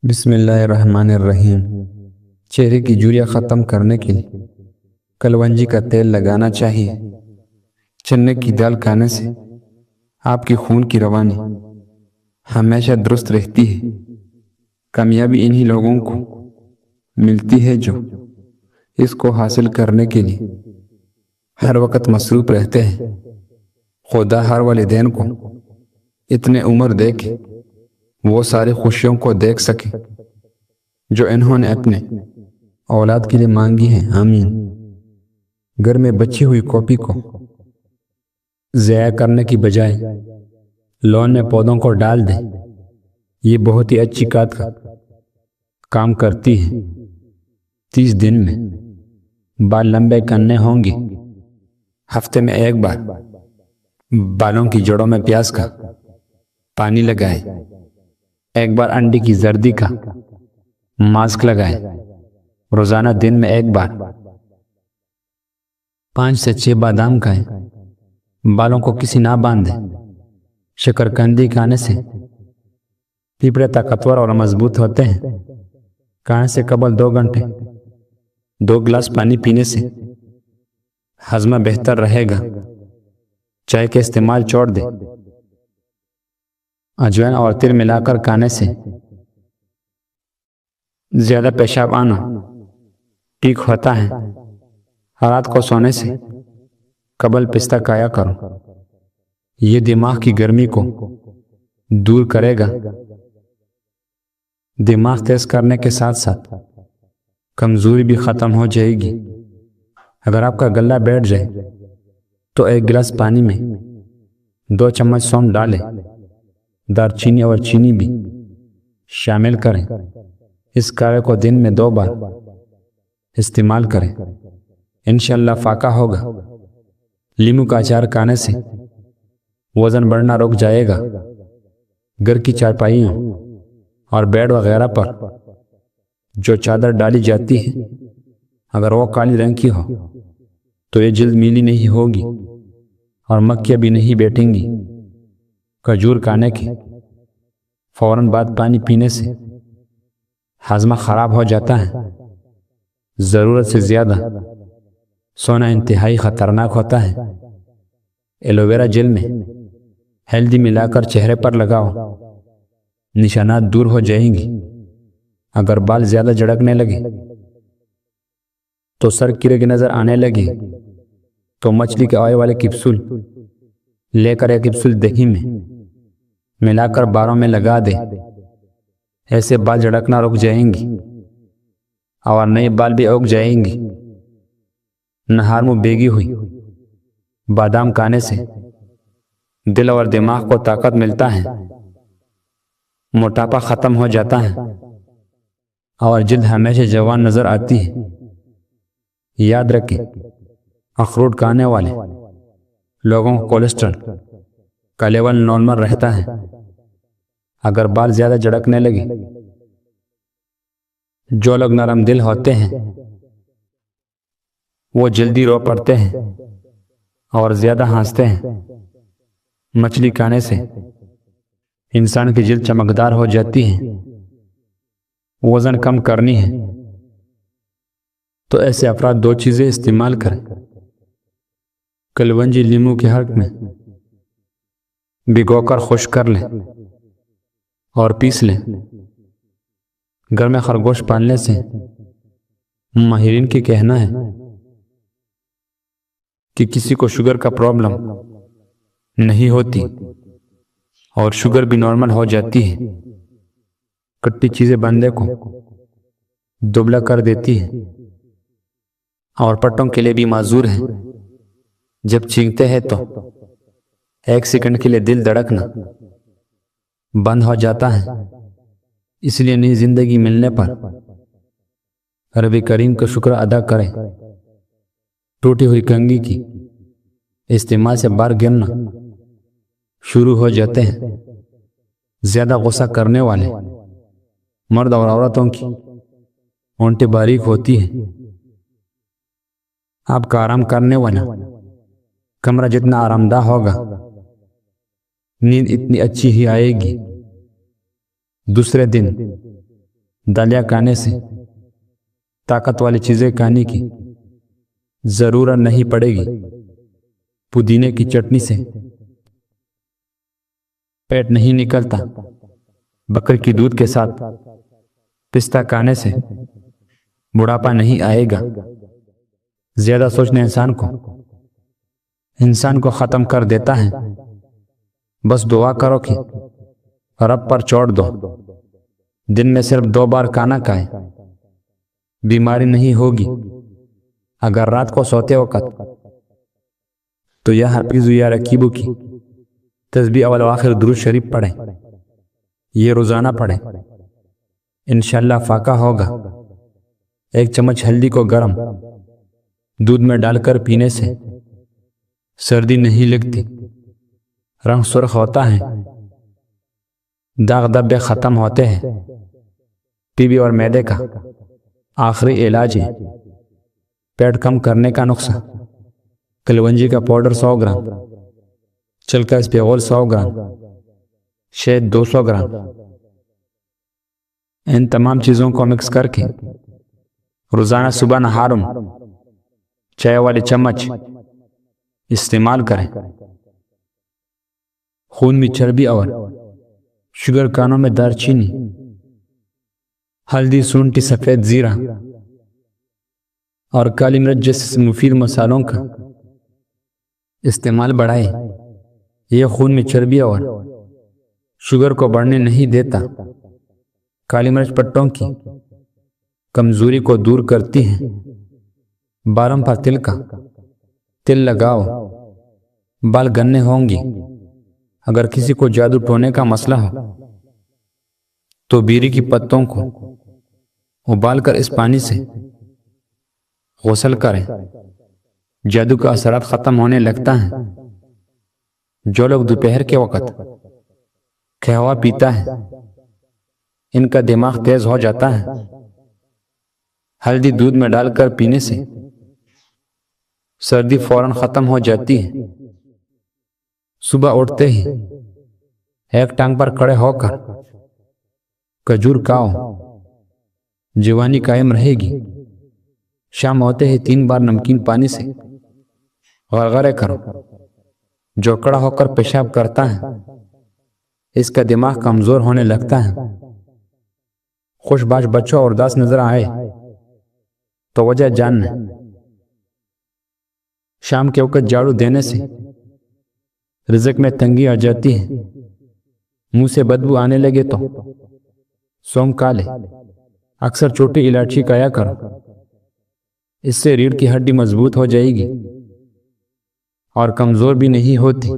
بسم اللہ الرحمن الرحیم۔ چہرے کی جھریاں ختم کرنے کے لیے کلونجی کا تیل لگانا چاہیے۔ چنے کی دال کھانے سے آپ کی خون کی روانی ہمیشہ درست رہتی ہے۔ کامیابی انہی لوگوں کو ملتی ہے جو اس کو حاصل کرنے کے لیے ہر وقت مصروف رہتے ہیں۔ خدا ہر والدین کو اتنے عمر دے کہ وہ ساری خوشیوں کو دیکھ سکے جو انہوں نے اپنے اولاد کے لیے مانگی ہیں، آمین۔ گھر میں بچی ہوئی کاپی کو ضائع کرنے کی بجائے لون میں پودوں کو ڈال دیں، یہ بہت ہی اچھی کام کرتی ہے۔ 30 دن میں بال لمبے کرنے ہوں گے۔ ہفتے میں ایک بار بالوں کی جڑوں میں پیاز کا پانی لگائیں۔ ایک بار انڈے کی زردی کا ماسک لگائیں۔ روزانہ دن میں ایک بار 5 سے 6 بادام کھائیں۔ بالوں کو کسی نہ باندھیں۔ شکرکندی کھانے سے پھیپھڑے طاقتور اور مضبوط ہوتے ہیں۔ کھانے سے قبل 2 گھنٹے 2 گلاس پانی پینے سے ہضمہ بہتر رہے گا۔ چائے کا استعمال چھوڑ دیں۔ اجوائن اور تل ملا کر کھانے سے زیادہ پیشاب آنا ٹھیک ہوتا ہے۔ رات کو سونے سے قبل پستہ کھایا کرو، یہ دماغ کی گرمی کو دور کرے گا۔ دماغ تیز کرنے کے ساتھ ساتھ کمزوری بھی ختم ہو جائے گی۔ اگر آپ کا گلا بیٹھ جائے تو 1 گلاس پانی میں 2 چمچ سونف ڈالیں۔ دار چینی اور چینی بھی شامل کریں۔ اس کاڑھے کو دن میں 2 بار استعمال کریں، انشاءاللہ فاقہ ہوگا۔ لیمو کا اچار کھانے سے وزن بڑھنا رک جائے گا۔ گھر کی چارپائیوں اور بیڈ وغیرہ پر جو چادر ڈالی جاتی ہے، اگر وہ کالی رنگ کی ہو تو یہ جلد میلی نہیں ہوگی اور مکھیاں بھی نہیں بیٹھیں گی۔ کھجور کھانے کے فوراً بعد پانی پینے سے ہاضمہ خراب ہو جاتا ہے۔ ضرورت سے زیادہ سونا انتہائی خطرناک ہوتا ہے۔ ایلوویرا جیل میں ہلدی ملا کر چہرے پر لگاؤ، نشانات دور ہو جائیں گی۔ اگر بال زیادہ جھڑکنے لگے تو سر کی رگ نظر آنے لگے تو مچھلی کے آئل والے کیپسول لے کر ایک کیپسول دہی میں ملا کر بالوں میں لگا دے، ایسے بال جھڑکنا رک جائیں گی اور نئے بال بھی اگ جائیں گی۔ نہار منہ بھیگی ہوئی بادام کھانے سے دل اور دماغ کو طاقت ملتا ہے، موٹاپا ختم ہو جاتا ہے اور جلد ہمیشہ جوان نظر آتی ہے۔ یاد رکھیں، اخروٹ کھانے والے لوگوں کو کولیسٹرول کا لیول نارمل رہتا ہے۔ اگر بال زیادہ جھڑکنے لگے، جو لوگ نرم دل ہوتے ہیں وہ جلدی رو پڑتے ہیں اور زیادہ ہنستے ہیں۔ مچھلی کھانے سے انسان کی جلد چمکدار ہو جاتی ہے۔ وزن کم کرنی ہے تو ایسے افراد 2 چیزیں استعمال کریں۔ کلونجی لیمو کے حلق میں بھگو کر خشک کر لیں اور پیس لیں۔ گھر میں خرگوش پالنے سے ماہرین کی کہنا ہے کہ کسی کو شوگر کا پرابلم نہیں ہوتی اور شوگر بھی نارمل ہو جاتی ہے۔ کٹی چیزیں بندے کو دبلا کر دیتی ہے اور پٹوں کے لیے بھی معذور ہے۔ جب چینکتے ہیں تو 1 سیکنڈ کے لیے دل دھڑکنا بند ہو جاتا ہے۔ اس لیے نئی زندگی ملنے پر رب کریم کا شکر ادا کریں۔ ٹوٹی ہوئی کنگھی کی استعمال سے بال گرنا شروع ہو جاتے ہیں۔ زیادہ غصہ کرنے والے مرد اور عورتوں کی اونٹیں باریک ہوتی ہیں۔ آپ کا آرام کرنے والا کمرہ جتنا آرام دہ ہوگا، نیند اتنی اچھی ہی آئے گی۔ دوسرے دن دالیا کھانے سے، طاقت والی چیزیں کھانے کی ضرورت نہیں پڑے گی۔ پودینے کی چٹنی سے پیٹ نہیں نکلتا۔ بکری کی دودھ کے ساتھ پستہ کھانے سے بڑھاپا نہیں آئے گا۔ زیادہ سوچنا انسان کو ختم کر دیتا ہے۔ بس دعا کرو کہ رب پر چھوڑ دو۔ دن میں صرف 2 بار کھانا کھائے، بیماری نہیں ہوگی۔ اگر رات کو سوتے وقت تو یا حفیظ یا رقیبو کی تسبیح اول و آخر درود شریف پڑھیں۔ یہ روزانہ پڑھیں، انشاءاللہ فاقہ ہوگا۔ 1 چمچ ہلدی کو گرم دودھ میں ڈال کر پینے سے سردی نہیں لگتی، رنگ سرخ ہوتا ہے، داغ دھبے ختم ہوتے ہیں۔ ٹی بی اور معدے کا آخری علاج ہے۔ پیٹ کم کرنے کا نسخہ: کلونجی کا پاؤڈر 100 گرام، چلکا اسپیغول 100 گرام، شہد 200 گرام۔ ان تمام چیزوں کو مکس کر کے روزانہ صبح نہارم چائے والی چمچ استعمال کریں۔ خون میں چربی اور شوگر کانوں میں دار چینی، ہلدی، سونٹی، سفید زیرہ اور کالی مرچ جیسے مفید مسالوں کا استعمال بڑھائے۔ یہ خون میں چربی اور شوگر کو بڑھنے نہیں دیتا۔ کالی مرچ پٹوں کی کمزوری کو دور کرتی ہے۔ بالوں پر تل کا تل لگاؤ، بال گھنے ہوں گے۔ اگر کسی کو جادو ٹونے کا مسئلہ ہو تو بیری کی پتوں کو ابال کر اس پانی سے غسل کریں، جادو کا اثرات ختم ہونے لگتا ہے۔ جو لوگ دوپہر کے وقت قہوہ پیتا ہے ان کا دماغ تیز ہو جاتا ہے۔ ہلدی دودھ میں ڈال کر پینے سے سردی فوراً ختم ہو جاتی ہے۔ صبح اٹھتے ہی 1 ٹانگ پر کھڑے ہو کر کھجور کھاؤ، جوانی قائم رہے گی۔ شام ہوتے ہی 3 بار نمکین پانی سے غرغرے کرو۔ جو کڑا ہو کر پیشاب کرتا ہے اس کا دماغ کمزور ہونے لگتا ہے۔ خوش باش بچوں اور اداس نظر آئے تو وجہ جاننا۔ شام کے وقت جھاڑو دینے سے رزق میں تنگی آ جاتی ہے۔ منہ سے بدبو آنے لگے تو سونف کھا لے۔ اکثر چھوٹی الائچی کھایا کرو، اس سے ریڑھ کی ہڈی مضبوط ہو جائے گی اور کمزور بھی نہیں ہوتی۔